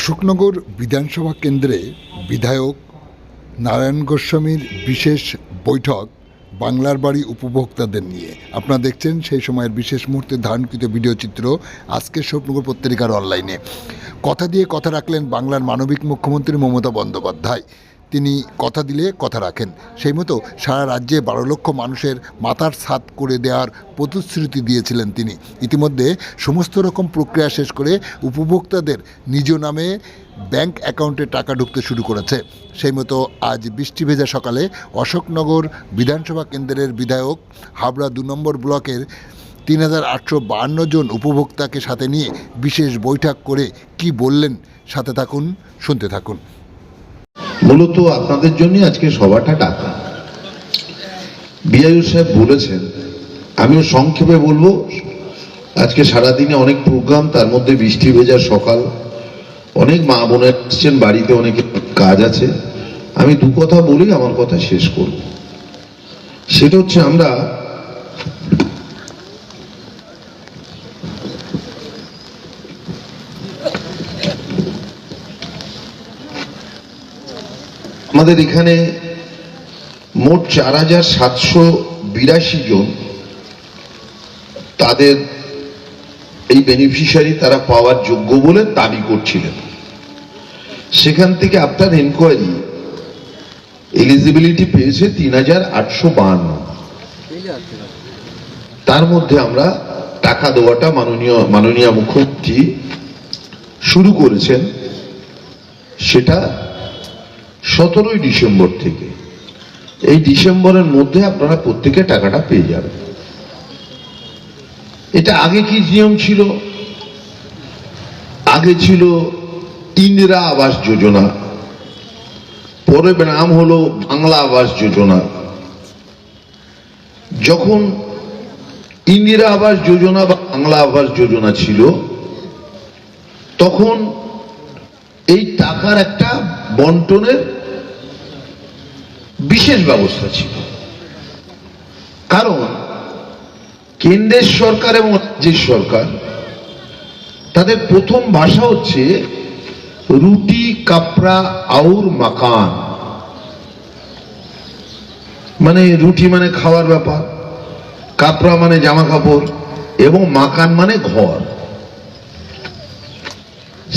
অশোকনগর বিধানসভা কেন্দ্রে বিধায়ক নারায়ণ গোস্বামীর বিশেষ বৈঠক বাংলার বাড়ি উপভোক্তাদের নিয়ে। আপনারা দেখছেন সেই সময়ের বিশেষ মুহূর্তে ধারণকৃত ভিডিও চিত্র আজকের অশোকনগর পত্রিকার অনলাইনে। কথা দিয়ে কথা রাখলেন বাংলার মানবিক মুখ্যমন্ত্রী মমতা বন্দ্যোপাধ্যায়। তিনি কথা দিলে কথা রাখেন, সেই মতো সারা রাজ্যে 12 লক্ষ মানুষের মাথার ছাদ করে দেওয়ার প্রতিশ্রুতি দিয়েছিলেন তিনি। ইতিমধ্যে সমস্ত রকম প্রক্রিয়া শেষ করে উপভোক্তাদের নিজ নামে ব্যাংক অ্যাকাউন্টে টাকা ঢুকতে শুরু করেছে। সেই মতো আজ বৃষ্টি ভেজা সকালে অশোকনগর বিধানসভা কেন্দ্রের বিধায়ক হাবড়া 2 নম্বর ব্লকের 3852 জন উপভোক্তাকে সাথে নিয়ে বিশেষ বৈঠক করে কি বললেন, সাথে থাকুন, শুনতে থাকুন। মূলত আপনাদের জন্য আজকে সভাটা ডাকা। বিআইও সাহেব বলেছেন, আমিও সংক্ষেপে বলবো। আজকে সারাদিনে অনেক প্রোগ্রাম, তার মধ্যে বৃষ্টি ভেজা সকাল, অনেক মা বোনের আসছেন বাড়িতে, অনেকের কাজ আছে। আমি 2 কথা বলি, আমার কথা শেষ করব। সেটা হচ্ছে আমরা আমাদের এখানে মোট 4782 জন তাদের এই বেনিফিশিয়ারি তারা পাওয়ার যোগ্য বলে দাবি করছিলেন। সেখান থেকে আফটার এনকোয়ারি এলিজিবিলিটি পেয়েছে 3852। তার মধ্যে আমরা টাকা দেওয়াটা মাননীয় মুখ্যমন্ত্রী শুরু করেছেন, সেটা 17ই ডিসেম্বর থেকে। এই ডিসেম্বরের মধ্যে আপনারা প্রত্যেকে টাকাটা পেয়ে যাবেন। এটা আগে কি নিয়ম ছিল? আগে ছিল ইন্দিরা আবাস যোজনা, পরে নাম হলো বাংলা আবাস যোজনা। যখন ইন্দিরা আবাস যোজনা বা বাংলা আবাস যোজনা ছিল, তখন এই টাকার একটা বন্টনের বিশেষ ব্যবস্থা ছিল। কারণ কেন্দ্রের সরকার এবং রাজ্যের সরকার তাদের প্রথম ভাষা হচ্ছে রুটি কাপড়া আউর মাকান। মানে রুটি মানে খাওয়ার ব্যাপার, কাপড়া মানে জামা কাপড়, এবং মাকান মানে ঘর।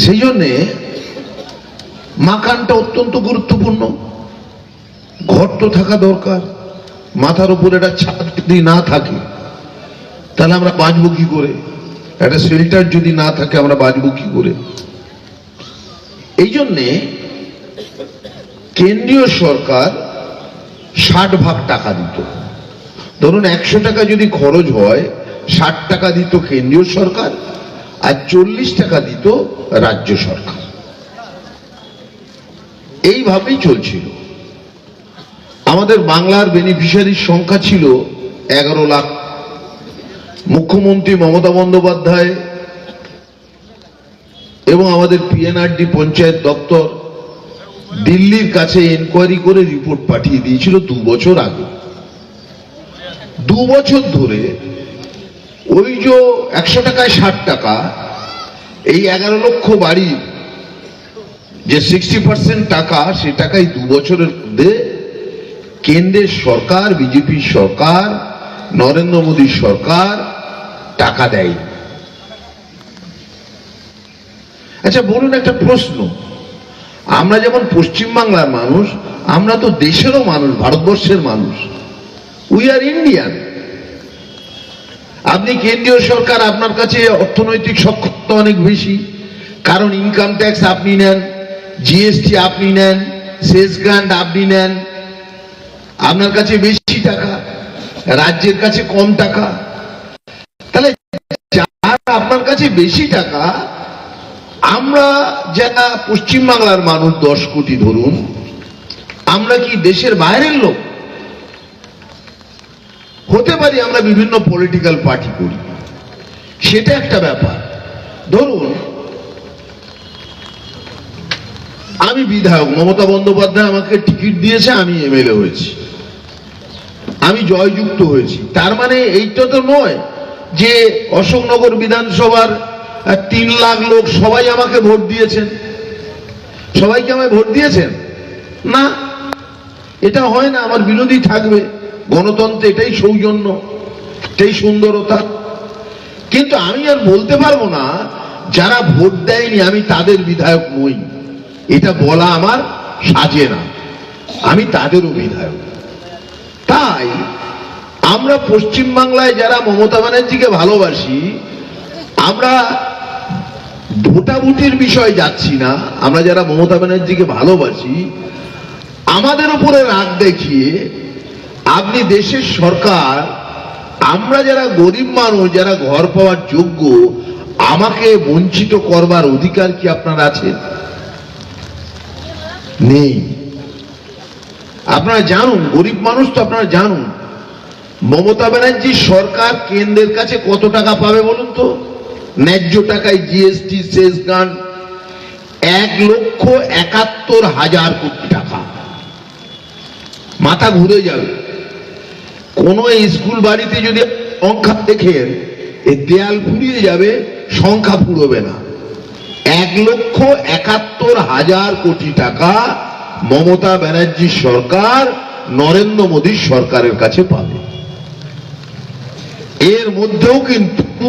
সেই জন্যে মাকানটা অত্যন্ত গুরুত্বপূর্ণ। ঘর তো থাকা দরকার, মাথার উপর একটা ছাদ যদি না থাকে তাহলে আমরা বাঁচবো কি করে? একটা শেল্টার যদি না থাকে আমরা বাঁচবো কি করে? এই জন্যে কেন্দ্রীয় সরকার 60 ভাগ টাকা দিত। ধরুন 100 টাকা যদি খরচ হয়, 60 টাকা দিত কেন্দ্রীয় সরকার আর 40 টাকা দিত রাজ্য সরকার। এইভাবেই চলছিল। আমাদের বাংলার বেনিফিশিয়ারির সংখ্যা ছিল 11 লাখ। মুখ্যমন্ত্রী মমতা বন্দ্যোপাধ্যায় এবং আমাদের পিএনআরডি পঞ্চায়েত দপ্তর দিল্লির কাছে এনকোয়ারি করে রিপোর্ট পাঠিয়ে দিয়েছিল 2 বছর আগে। 2 বছর ধরে ওই যে 100 টাকায় 60 টাকা, এই 11 লক্ষ বাড়ির যে 60% টাকা, সে টাকাই 2 বছরের মধ্যে কেন্দ্রের সরকার, বিজেপি সরকার, নরেন্দ্র মোদী সরকার টাকা দেয়। আচ্ছা বলুন, একটা প্রশ্ন, আমরা যেমন পশ্চিমবাংলার মানুষ, আমরা তো দেশেরও মানুষ, ভারতবর্ষের মানুষ। We are Indian. আপনি কেন্দ্রীয় সরকার, আপনার কাছে অর্থনৈতিক সক্ষমতা অনেক বেশি, কারণ ইনকাম ট্যাক্স আপনি নেন, জিএসটি আপনি নেন, সেস গ্রান্ট আপনি নেন, আপনার কাছে বেশি টাকা, রাজ্যের কাছে কম টাকা। তাহলে যার আপনার কাছে বেশি টাকা, আমরা যারা পশ্চিমবাংলার মানুষ 10 কোটি ধরুন, আমরা কি দেশের বাইরের লোক? হতে পারি আমরা বিভিন্ন পলিটিক্যাল পার্টি করি, সেটা একটা ব্যাপার। ধরুন আমি বিধায়ক, মমতা বন্দ্যোপাধ্যায় আমাকে টিকিট দিয়েছে, আমি এমএলএ হয়েছি, আমি জয়যুক্ত হয়েছি। তার মানে এইটা তো নয় যে অশোকনগর বিধানসভার 3 লাখ লোক সবাই আমাকে ভোট দিয়েছেন। সবাইকে আমায় ভোট দিয়েছেন? না, এটা হয় না। আমার বিরোধী থাকবে। গণতন্ত্রে এটাই সৌজন্য, এটাই সুন্দরতা। কিন্তু আমি আর বলতে পারবো না যারা ভোট দেয়নি আমি তাদের বিধায়ক নই, এটা বলা আমার সাজে না। আমি তাদেরও বিধায়ক। তাই আমরা পশ্চিমবাংলায় যারা মমতা ব্যানার্জিকে ভালোবাসি, আমরা ভোটাভুটির বিষয় যাচ্ছি না, আমরা যারা মমতা ব্যানার্জিকে ভালোবাসি, আমাদের উপরে রাগ দেখিয়ে আপনি দেশের সরকার, আমরা যারা গরিব মানুষ, যারা ঘর পাওয়ার যোগ্য, আমাকে বঞ্চিত করবার অধিকার কি আপনার আছে? নেই। আপনারা জানুন, গরিব মানুষ তো আপনারা জানুন, মমতা ব্যানার্জির সরকার কেন্দ্রের কাছে কত টাকা পাবে বলুন তো? ন্যায্য টাকায় জিএসটি, সেস গান 1,71,000 কোটি টাকা। মাথা ঘুরে যাবে। কোন স্কুল বাড়িতে যদি সংখ্যা দেখেন, এই দেয়াল ফুরিয়ে যাবে, সংখ্যা ফুরবে না। 1,71,000 কোটি টাকা মমতা ব্যানার্জির সরকার নরেন্দ্র মোদীর সরকারের কাছে পাবে। এর মধ্যেও কিন্তু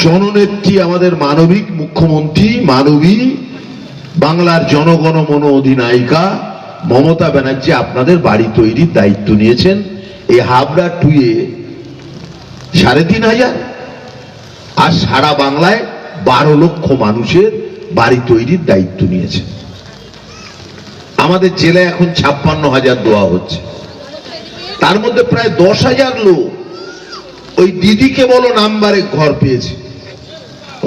জননেত্রী, আমাদের মানবিক মুখ্যমন্ত্রী, মানবী বাংলার জনগণ মন অধিনায়িকা মমতা ব্যানার্জি আপনাদের বাড়ি তৈরির দায়িত্ব নিয়েছেন। এই হাবড়া 2-এ 3,500 আর সারা বাংলায় 12 লক্ষ মানুষের বাড়ি তৈরির দায়িত্ব নিয়েছেন। আমাদের জেলায় এখন 56,000 দেওয়া হচ্ছে। তার মধ্যে প্রায় 10,000 লোক ওই দিদিকে বলো নাম্বারে ঘর পেয়েছে,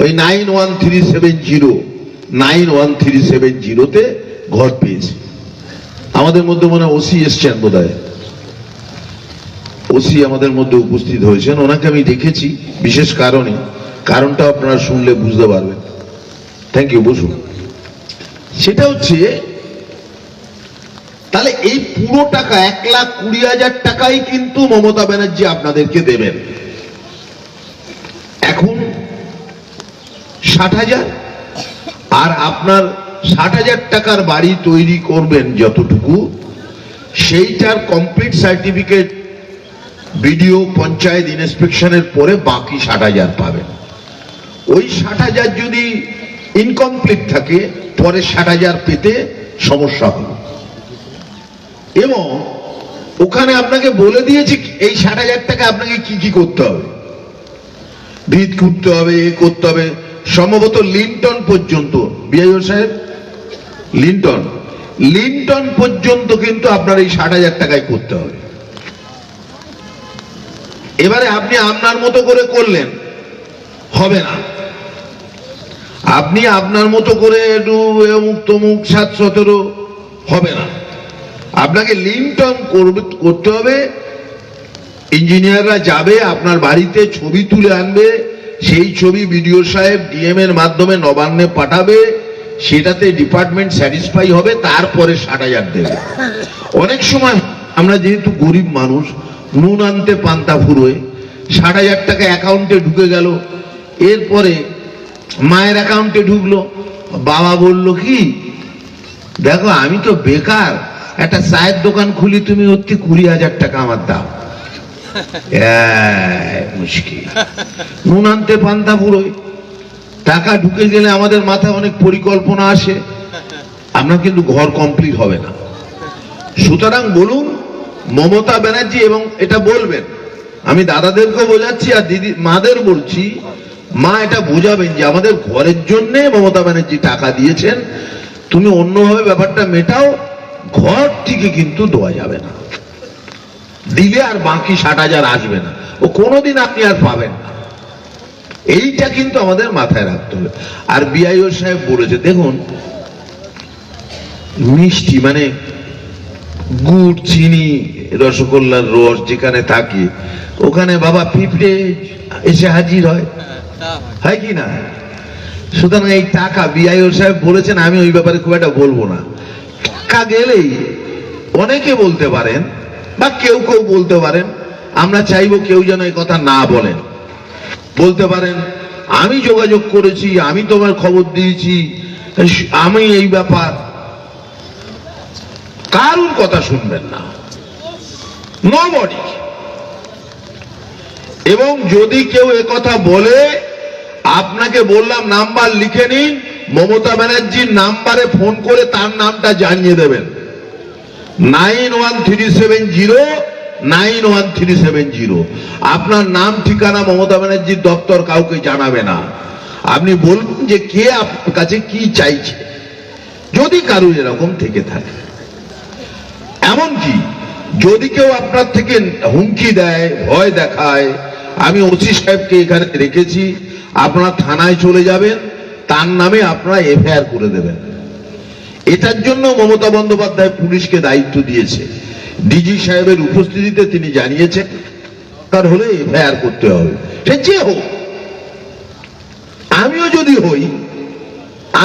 ওই 9137091370-তে ঘর পেয়েছে। আমাদের মধ্যে মনে হয় ওসি এসছেন, বোধ হয় ওসি আমাদের মধ্যে উপস্থিত হয়েছেন। ওনাকে আমি দেখেছি বিশেষ কারণে, কারণটা আপনারা শুনলে বুঝতে পারবেন। থ্যাংক ইউ, বসুন। সেটা হচ্ছে, তাহলে এই পুরো টাকা 1,20,000 টাকাই কিন্তু মমতা ব্যানার্জি আপনাদেরকে দেবেন। এখন 60,000, আর আপনার 60,000 টাকার বাড়ি তৈরি করবেন যতটুকু, সেইটার কমপ্লিট সার্টিফিকেট বিডিও, পঞ্চায়েত, ইন্সপেকশনের পরে বাকি 60,000 পাবেন। ওই 60,000 যদি ইনকমপ্লিট থাকে, পরে 60,000 পেতে সমস্যা হবে। এবং ওখানে আপনাকে বলে দিয়েছি এই 60,000 টাকা আপনাকে কি কি করতে হবে। ভিত করতে হবে, এ করতে হবে, সম্ভবত লিন্টন পর্যন্ত, বিআইও সাহেব, লিন্টন পর্যন্ত কিন্তু আপনার এই 60,000 টাকায় করতে হবে। এবারে আপনি আপনার মতো করে করলেন, হবে না। আপনি আপনার মতো করে একটু অমুক তমুক 7-17 হবে না। আপনাকে লিন্টন করতে হবে। ইঞ্জিনিয়াররা যাবে আপনার বাড়িতে, ছবি তুলে আনবে, সেই ছবি বিডিও সাহেব ডিএম এর মাধ্যমে নবান্নে পাঠাবে, সেটাতে ডিপার্টমেন্ট স্যাটিসফাই হবে, তারপরে 60,000 দেবে। অনেক সময় আমরা যেহেতু গরিব মানুষ, নুন আনতে পান্তা ফুরোয়, 60,000 টাকা অ্যাকাউন্টে ঢুকে গেল, এরপরে মায়ের অ্যাকাউন্টে ঢুকলো, বাবা বলল কি, দেখো আমি তো বেকার, একটা চায়ের দোকান খুলি, তুমি অতি 20,000 টাকা আমার দাও। মুশকিল। নুন আনতে পান্তা ফুরোয়, টাকা ঢুকে গেলে আমাদের মাথায় অনেক পরিকল্পনা আসে, আপনার কিন্তু ঘর কমপ্লিট হবে না। সুতরাং বলুন মমতা ব্যানার্জি, এবং এটা বলবেন, আমি দাদাদেরকেও বোঝাচ্ছি আর দিদি মাদের বলছি, মা এটা বোঝাবেন যে আমাদের ঘরের জন্য মমতা ব্যানার্জি টাকা দিয়েছেন, তুমি অন্যভাবে ব্যাপারটা মেটাও, ঘর থেকে কিন্তু দেওয়া যাবে না। দিলে আর বাকি 60,000 আসবে না, ও কোনোদিন আপনি আর পাবেন না। এইটা কিন্তু আমাদের মাথায় রাখতে হবে। আর বিআইও সাহেব বলেছে, দেখুন মিষ্টি মানে গুড়, চিনি, রসগোল্লার রস যেখানে থাকে, ওখানে বাবা পিঁপড়ে এসে হাজির হয়, হয় কি না? সুতরাং এই টাকা, বিআইও সাহেব বলেছেন, আমি ওই ব্যাপারে খুব একটা বলবো না। টাকা গেলেই অনেকে বলতে পারেন, বা কেউ কেউ বলতে পারেন, আমরা চাইবো কেউ যেন এই কথা না বলেন। বলতে পারেন আমি যোগাযোগ করেছি, আমি তোমার খবর দিয়েছি, আমি এই ব্যাপার কারুর কথা শুনবেন না, নবডি। এবং যদি কেউ একথা বলে, আপনাকে বললাম নাম্বার লিখে নিন, মমতা ব্যানার্জির নাম্বারে ফোন করে তার নামটা জানিয়ে দেবেন, 9137091370। আপনার নাম ঠিকানা মমতা ব্যানার্জির দপ্তর কাউকে জানাবে না। আপনি বলুন যে কে আপনার কাছে কি চাইছে, যদি কারো এরকম থেকে থাকে। এমনকি যদি কেউ আপনার থেকে হুমকি দেয়, ভয় দেখায়, আমি ওসি সাহেবকে এখানে রেখেছি, আপনারা থানায় চলে যাবেন, তার নামে আপনারা এফআইআর করে দেবেন। এটার জন্য মমতা বন্দ্যোপাধ্যায় পুলিশকে দায়িত্ব দিয়েছে। ডিজি সাহেবের উপস্থিতিতে তিনি জানিয়েছেন তার হলে এফআইআর করতে হবে, সে যে হোক। আমিও যদি হই,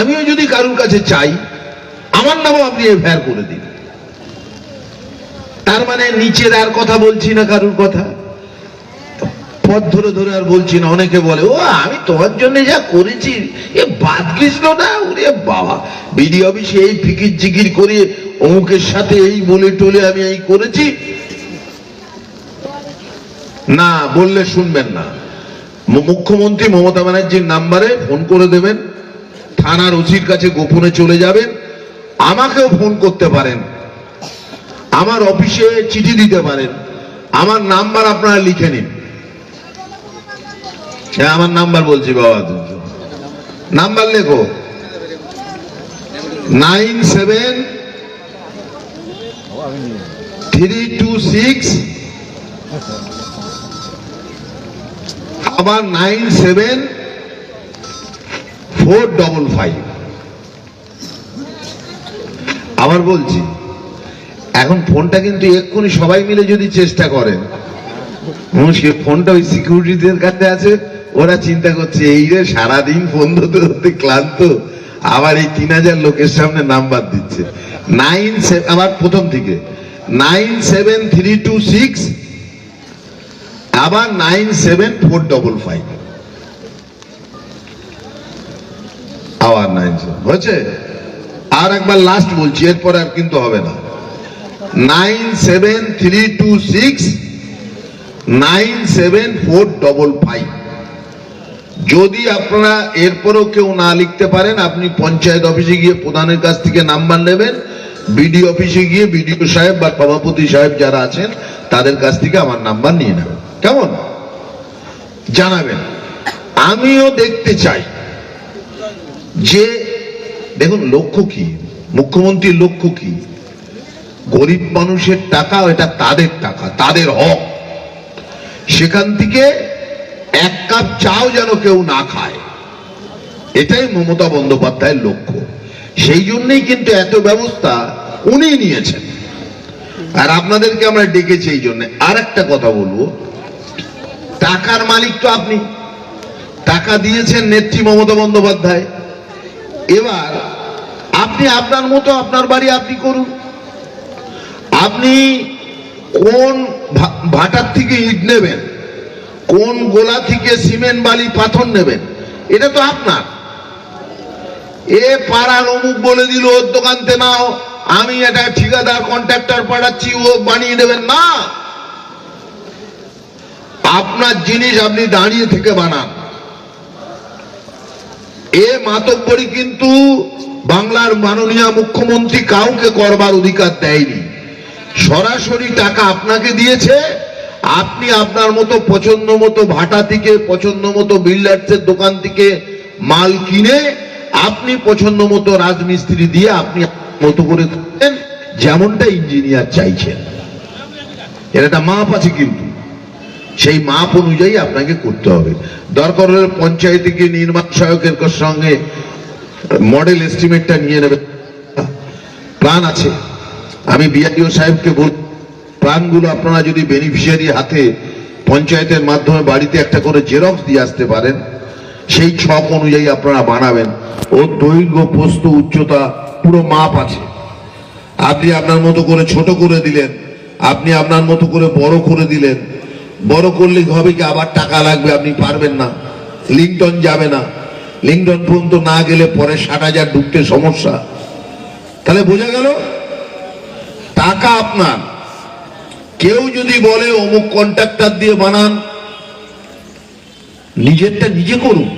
আমিও যদি কারুর কাছে চাই, আমার নামও আপনি এফআইআর করে দিন। তার মানে নিচের আর কথা বলছি না, কারুর কথা পথ ধরে ধরে আর বলছি না। অনেকে বলে, ও আমি তোমার জন্য যা করেছি এ বাদ গেছিল না, ওরে বাবা বিডি অফিসে এই ফিকির জিকির করে অমুকের সাথে এই বলে টলে আমি এই করেছি। না বললে শুনবেন না। মুখ্যমন্ত্রী মমতা ব্যানার্জির নাম্বারে ফোন করে দেবেন, থানার ওসির কাছে গোপনে চলে যাবেন, আমাকেও ফোন করতে পারেন, আমার অফিসে চিঠি দিতে পারেন। আমার নাম্বার আপনারা লিখে নিন। হ্যাঁ, আমার নাম্বার বলছি বাবা, নাম্বার লেখো 97326325। আবার 97455। আবার বলছি, এখন ফোনটা কিন্তু এক্ষুনি সবাই মিলে যদি চেষ্টা করেন, সে ফোনটা ওই সিকিউরিটিদের কাছে আছে, ওরা চিন্তা করছে এই রে সারাদিন ফোন ধরতে ধরতে ক্লান্ত, আবার এই 3000 লোকের সামনে নাম্বার দিচ্ছে। আবার প্রথম থেকে 97326, আবার 97455, আবার 97 হয়েছে। আর একবার লাস্ট বলছি, এরপর আর কিন্তু হবে না। 973269745। যদি আপনারা এরপরও কেউ না লিখতে পারেন, আপনি পঞ্চায়েত অফিসে গিয়ে প্রধানের কাছ থেকে নাম্বার নেবেন, বিডি অফিসে গিয়ে বিডিও সাহেব বা সভাপতি সাহেব যারা আছেন তাদের কাছ থেকে আমার নাম্বার নিয়ে নেবেন। কেমন জানাবেন। আমিও দেখতে চাই যে, দেখুন লক্ষ্য কি, মুখ্যমন্ত্রীর লক্ষ্য কি, গরিব মানুষের টাকা, এটা তাদের টাকা, তাদের হক, সেখান থেকে এক কাপ চাও যেন কেউ না খায়, এটাই মমতা বন্দ্যোপাধ্যায়ের লক্ষ্য। সেই জন্যই কিন্তু এত ব্যবস্থা উনি নিয়েছেন, আর আপনাদেরকে আমরা ডেকেছি এই জন্য। আর একটা কথা বলবো, টাকার মালিক তো আপনি, টাকা দিয়েছেন নেত্রী মমতা বন্দ্যোপাধ্যায়। এবার আপনি আপনার মতো আপনার বাড়ি আপনি করুন। আপনি কোন ভাটার থেকে ইট নেবেন, কোন গোলা থেকে সিমেন্ট বালি পাথর নেবেন, এটা তো আপনার। এ পাড়ার অমুক বলে দিল ওর দোকানতে নাও, আমি এটা ঠিকাদার কন্ট্রাক্টর পাঠাচ্ছি, ও বানিয়ে দেবেন না। আপনার জিনিস আপনি দাঁড়িয়ে থেকে বানান। এ মাতব্বরি কিন্তু বাংলার মাননীয় মুখ্যমন্ত্রী কাউকে করবার অধিকার দেয়নি। সরাসরি টাকা আপনাকে দিয়েছে, আপনি আপনার মতো পছন্দ মতো ভাটা থেকে, পছন্দ মতো বিল্ডার্সের দোকান থেকে মাল কিনে, আপনি পছন্দ মতো রাজমিস্ত্রি দিয়ে আপনি মতো করে করতেন, যেমনটা ইঞ্জিনিয়ার চাইছেন। এর একটা মাপ আছে, কিন্তু সেই মাপ অনুযায়ী আপনাকে করতে হবে। দরকার হলে পঞ্চায়েতে গিয়ে নির্মাণ সহায়কের সঙ্গে মডেল এস্টিমেটটা নিয়ে নেবেন, প্ল্যান আছে। আমি বিআরডিও সাহেবকে বল, প্ল্যানগুলো আপনারা যদি বেনিফিশিয়ারি হাতে পঞ্চায়েতের মাধ্যমে বাড়িতে একটা করে জেরক্স দিয়ে আসতে পারেন, সেই ছক অনুযায়ী আপনারা বানাবেন। ওর দৈর্ঘ্য, প্রস্থ, উচ্চতা পুরো মাপ আছে। আপনি আপনার মতো করে ছোট করে দিলেন, আপনি আপনার মতো করে বড় করে দিলেন। বড় করলে হবে কি, আবার টাকা লাগবে, আপনি পারবেন না, লিংটন যাবে না। লিংটন পর্যন্ত না গেলে পরে 60,000 ঢুকতে সমস্যা। তাহলে বোঝা গেল টাকা আপনার। কেউ যদি বলে অমুক কন্ট্রাক্টর দিয়ে বানান, নিজেরটা নিজে করুন।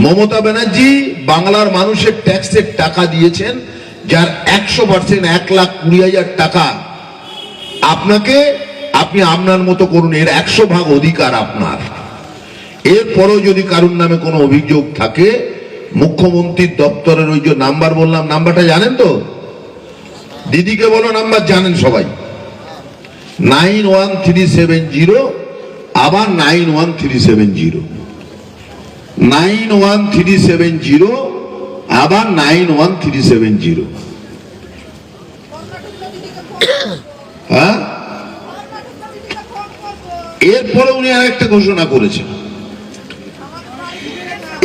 মমতা ব্যানার্জি বাংলার মানুষের ট্যাক্সের টাকা দিয়েছেন, যার 100% 1,20,000 টাকা আপনাকে, আপনি আপনার মতো করুন, এর 100 ভাগ অধিকার আপনার। এরপরও যদি কারুর নামে কোনো অভিযোগ থাকে, মুখ্যমন্ত্রীর দপ্তরের ওই যে নাম্বার বললাম, নাম্বারটা জানেন তো? দিদিকে বলো নাম্বার জানেন সবাই, 91370, আবার 91370, 91370, আবার 91370। হ্যাঁ, এরপরে উনি আরেকটা ঘোষণা করেছেন,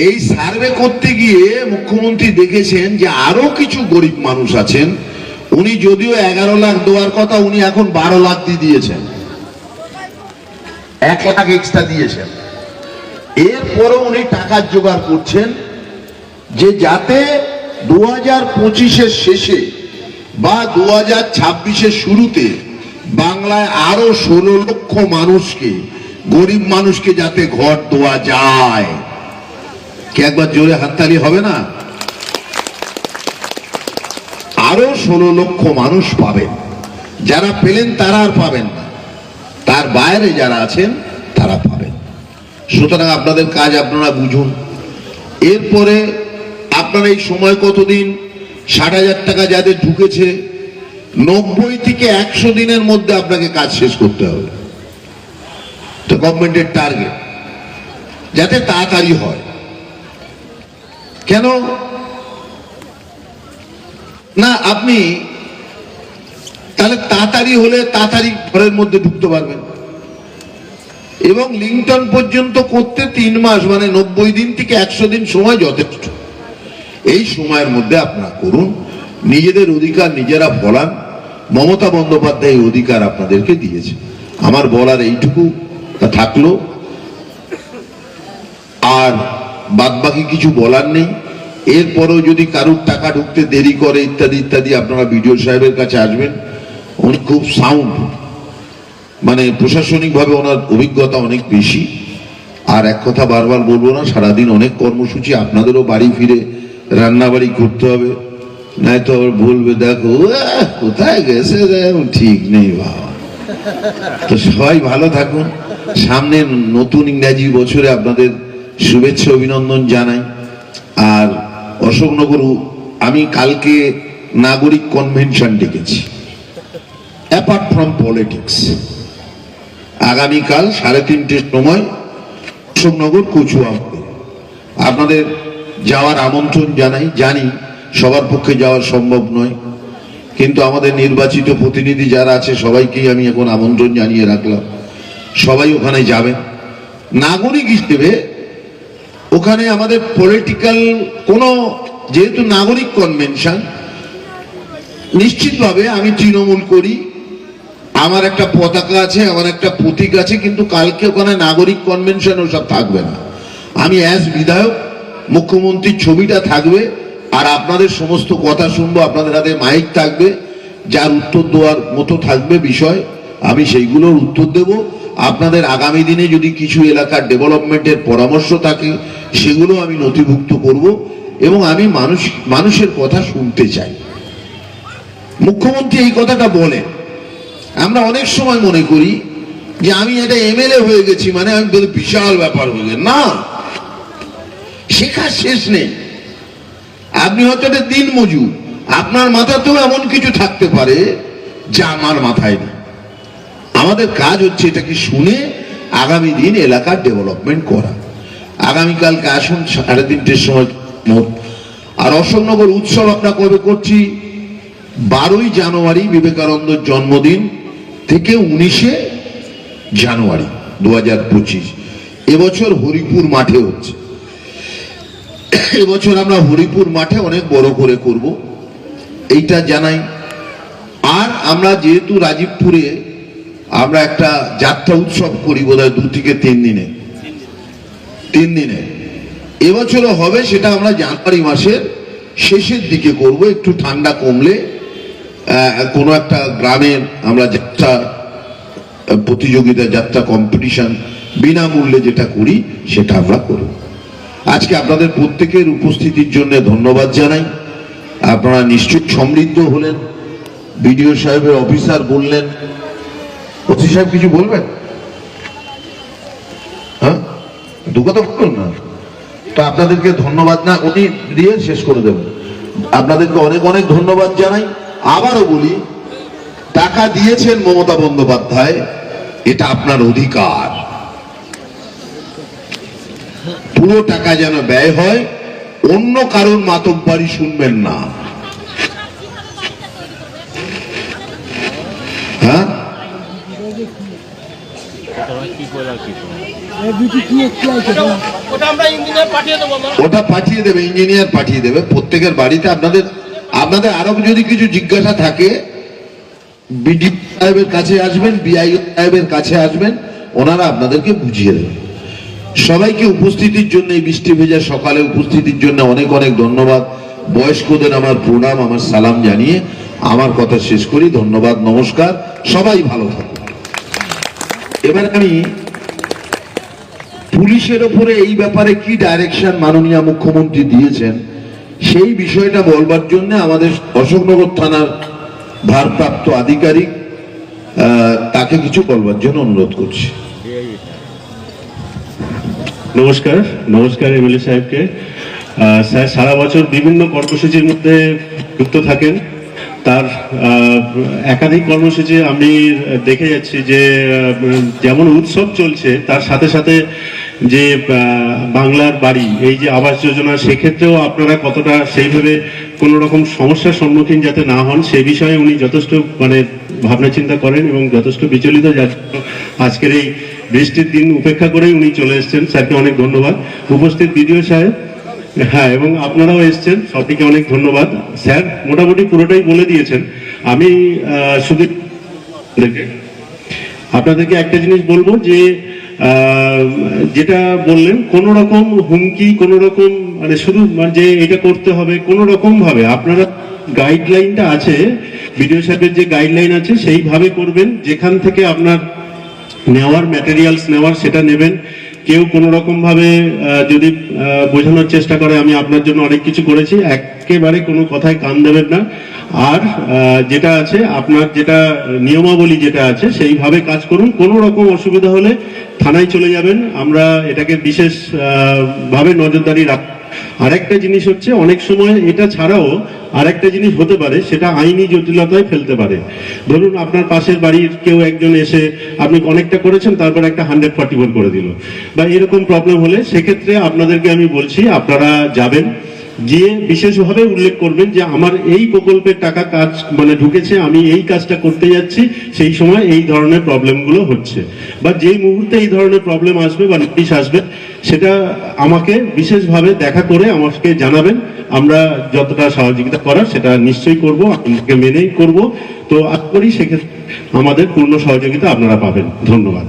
এই সার্ভে করতে গিয়ে মুখ্যমন্ত্রী দেখেছেন যে আরো কিছু গরিব মানুষ আছেন। উনি যদিও 11 লাখ দেওয়ার কথা, উনি এখন 12 লাখ দিয়ে দিয়েছেন, 1 লাখ এক্সট্রা দিয়েছেন। এরপরও উনি টাকার জোগাড় করছেন যে যাতে 2025-এর শেষে বা 2026-এর শুরুতে বাংলায় আরো 16 লক্ষ মানুষকে, গরিব মানুষকে যাতে ঘর দেওয়া যায়। কি একবার জোরে হাততালি হবে না? আরো 16 লক্ষ মানুষ পাবেন, যারা পেলেন তারা আর পাবেন না, তার বাইরে যারা আছেন তারা পাবেন। সুতরাং আপনাদের কাজ আপনারা বুঝুন। এরপরে আপনারা এই সময় কতদিন, 60,000 টাকা যাদের ঢুকেছে, 90 থেকে 100 দিনের মধ্যে আপনাকে কাজ শেষ করতে হবে। তো গভর্নমেন্টের টার্গেট যাতে তাড়াতাড়ি হয়। কেন না? আপনি তাহলে তাড়াতাড়ি হলে তাড়াতাড়ি ঘরের মধ্যে ঢুকতে পারবেন। এবং লিংটন পর্যন্ত করতে 3 মাস, মানে 90 দিন থেকে 100 দিন সময় যথেষ্ট। এই সময়ের মধ্যে আপনারা করুন, নিজেদের অধিকার নিজেরা বলান। মমতা বন্দ্যোপাধ্যায় অধিকার আপনাদেরকে দিয়েছে। আমার বলার এইটুকু থাকলো, আর বাদবাকি কিছু বলার নেই। এরপরেও যদি কারুর টাকা ঢুকতে দেরি করে ইত্যাদি ইত্যাদি, আপনারা বিডিও সাহেবের কাছে আসবেন। উনি খুব সাউন্ড, মানে প্রশাসনিকভাবে ওনার অভিজ্ঞতা অনেক বেশি। আর এক কথা বারবার বলবো না, সারাদিন অনেক কর্মসূচি, আপনাদেরও বাড়ি ফিরে রান্না বাড়ি করতে হবে, নাই তো আবার বলবে দেখো কোথায় গেছে, ঠিক নেই বাবা। তো সবাই ভালো থাকুন। সামনে নতুন ইংরাজি বছরে আপনাদের শুভেচ্ছা অভিনন্দন জানাই। আর অশোকনগর আমি কালকে নাগরিক কনভেনশন ডেকেছি, অ্যাপার্ট ফ্রম পলিটিক্স। আগামীকাল 3:30-র সময় অশোকনগর কচুয়া। আপনাদের যাওয়ার আমন্ত্রণ জানাই। জানি সবার পক্ষে যাওয়া সম্ভব নয়, কিন্তু আমাদের নির্বাচিত প্রতিনিধি যারা আছে সবাইকেই আমি এখন আমন্ত্রণ জানিয়ে রাখলাম, সবাই ওখানে যাবেন। নাগরিক হিসেবে ওখানে আমাদের পলিটিক্যাল কোনো, যেহেতু নাগরিক কনভেনশন, নিশ্চিতভাবে আমি তৃণমূল করি, আমার একটা পতাকা আছে, আমার একটা প্রতীক আছে, কিন্তু কালকে ওখানে নাগরিক কনভেনশন ওসব থাকবে না। আমি অ্যাজ বিধায়ক, মুখ্যমন্ত্রীর ছবিটা থাকবে, আর আপনাদের সমস্ত কথা শুনবো। আপনাদের হাতে মাইক থাকবে, যার উত্তর দেওয়ার মতো থাকবে বিষয়, আমি সেইগুলোর উত্তর দেব। আপনাদের আগামী দিনে যদি কিছু এলাকার ডেভেলপমেন্টের পরামর্শ থাকে, সেগুলো আমি নথিভুক্ত করব। এবং আমি মানুষের কথা শুনতে চাই। মুখ্যমন্ত্রী এই কথাটা বলেন। আমরা অনেক সময় মনে করি যে আমি এটা এমএলএ হয়ে গেছি মানে আমি বিশাল ব্যাপার হয়ে গেছে। না, শেখার শেষ নেই। আপনি হয়তো একটা দিন মজুর, আপনার মাথাতেও এমন কিছু থাকতে পারে যা আমার মাথায় নেই। আমাদের কাজ হচ্ছে এটাকে শুনে আগামী দিন এলাকার ডেভেলপমেন্ট করা। আগামীকালকে আসুন 3:30-র সময় মোট। আর অশোকনগর উৎসব আমরা কবে করছি? 12ই জানুয়ারি, বিবেকানন্দের জন্মদিন থেকে 19শে জানুয়ারি 2025। এবছর হরিপুর মাঠে হচ্ছে। এবছর আমরা হরিপুর মাঠে অনেক বড় করে করব, এইটা জানাই। আর আমরা যেহেতু রাজীবপুরে আমরা একটা যাত্রা উৎসব করি, বোধহয় 2 থেকে 3 দিনে, এবছরও হবে, সেটা আমরা জানুয়ারি মাসের শেষের দিকে করব, একটু ঠান্ডা কমলে কোনো একটা গ্রামের আমরা যাত্রা প্রতিযোগিতা, যাত্রা কম্পিটিশন বিনামূল্যে যেটা করি সেটা আমরা করব। আজকে আপনাদের প্রত্যেকের উপস্থিতির জন্য ধন্যবাদ জানাই। আপনারা নিশ্চয়ই সমৃদ্ধ হলেন। বিডিও সাহেবের অফিসার বললেন, ওসি সাহেব কিছু বলবেন? হ্যাঁ, দু কথা বলুন না তো। আপনাদেরকে ধন্যবাদ না উনি দিয়ে শেষ করে দেবেন। আপনাদেরকে অনেক অনেক ধন্যবাদ জানাই। আবারও বলি, টাকা দিয়েছেন মমতা বন্দ্যোপাধ্যায়, এটা আপনার অধিকার। পুরো টাকা যেন ব্যয় হয়, অন্য কারোর মাতব্বরি শুনবেন না। হ্যাঁ, ওটা পাঠিয়ে দেবে, ইঞ্জিনিয়ার পাঠিয়ে দেবে প্রত্যেকের বাড়িতে। আপনাদের আরো যদি কিছু জিজ্ঞাসা থাকে বিডি সাহেবের কাছে আসবেন, বিআইও সাহেবের কাছে আসবেন, ওনারা আপনাদেরকে বুঝিয়ে দেবেন। সবাইকে উপস্থিতির জন্য, এই বৃষ্টি ভেজা সকালে উপস্থিতির জন্য অনেক অনেক ধন্যবাদ। বয়স্কদের আমার প্রণাম, আমার সালাম জানিয়ে আমার কথা শেষ করি। ধন্যবাদ, নমস্কার, সবাই ভালো থাকুন। এবার আমি পুলিশের ওপরে এই ব্যাপারে কি ডাইরেকশন মাননীয় মুখ্যমন্ত্রী দিয়েছেন সেই বিষয়টা বলবার জন্য আমাদের অশোকনগর থানার ভারপ্রাপ্ত আধিকারিক তাকে কিছু বলবার জন্য অনুরোধ করছি। নমস্কার, নমস্কার এমএলএ সাহেবকে। স্যার সারা বছর বিভিন্ন কর্মসূচির মধ্যে যুক্ত থাকেন। তার একাধিক কর্মসূচি আমি দেখে যাচ্ছি যে যেমন উৎসব চলছে, তার সাথে সাথে যে বাংলার বাড়ি, এই যে আবাস যোজনা, সেক্ষেত্রেও আপনারা কতটা সেইভাবে কোনো রকম সমস্যার সম্মুখীন যাতে না হন সে বিষয়ে উনি যথেষ্ট ভাবনা চিন্তা করেন এবং যথেষ্ট বিচলিত। যার আজকের এই বৃষ্টির দিন উপেক্ষা করেই উনি চলে এসেছেন। স্যারকে অনেক ধন্যবাদ। উপস্থিত বিডিও সাহেব, হ্যাঁ, এবং আপনারাও এসেছেন, সবটিকে অনেক ধন্যবাদ। স্যার মোটামুটি পুরোটাই বলে দিয়েছেন। আমি শুধু আপনাদেরকে একটা জিনিস বলবো যে যেটা বললেন, কোন রকম হুমকি, কোন রকম শুধু যে এটা করতে হবে, কোন রকম ভাবে আপনারা গাইডলাইনটা আছে, বিডিও সাহেবের যে গাইডলাইন আছে সেইভাবে করবেন। যেখান থেকে আপনার নেওয়ার ম্যাটেরিয়ালস নেওয়ার সেটা নেবেন। কেউ কোনো রকম ভাবে যদি বোঝানোর চেষ্টা করে আমি আপনার জন্য অনেক কিছু করেছি, একেবারে কোনো কথায় কান দেবেন না। আর যেটা আছে আপনার যেটা নিয়মাবলী যেটা আছে সেইভাবে কাজ করুন। কোনো রকম অসুবিধা হলে থানায় চলে যাবেন, আমরা এটাকে বিশেষ ভাবে নজরদারি রাখ। আরেকটা জিনিস হচ্ছে, অনেক সময় এটা ছাড়াও আরেকটা জিনিস হতে পারে, সেটা আইনি জটিলতায় ফেলতে পারে। ধরুন আপনার পাশের বাড়ির কেউ একজন এসে আপনি অনেকটা করেছেন, তারপর একটা 144 করে দিল, বা এরকম প্রবলেম হলে সেক্ষেত্রে আপনাদেরকে আমি বলছি আপনারা যাবেন, গিয়ে বিশেষভাবে উল্লেখ করবেন যে আমার এই প্রকল্পের টাকা কাজ ঢুকেছে, আমি এই কাজটা করতে যাচ্ছি, সেই সময় এই ধরনের প্রবলেমগুলো হচ্ছে, বা যেই মুহূর্তে এই ধরনের প্রবলেম আসবে বা নোটিশ আসবে সেটা আমাকে বিশেষভাবে দেখা করে আমাকে জানাবেন। আমরা যতটা সহযোগিতা করার সেটা নিশ্চয়ই করব, আপনাকে মেনেই করব। তো আশা করি সেক্ষেত্রে আমাদের পূর্ণ সহযোগিতা আপনারা পাবেন। ধন্যবাদ।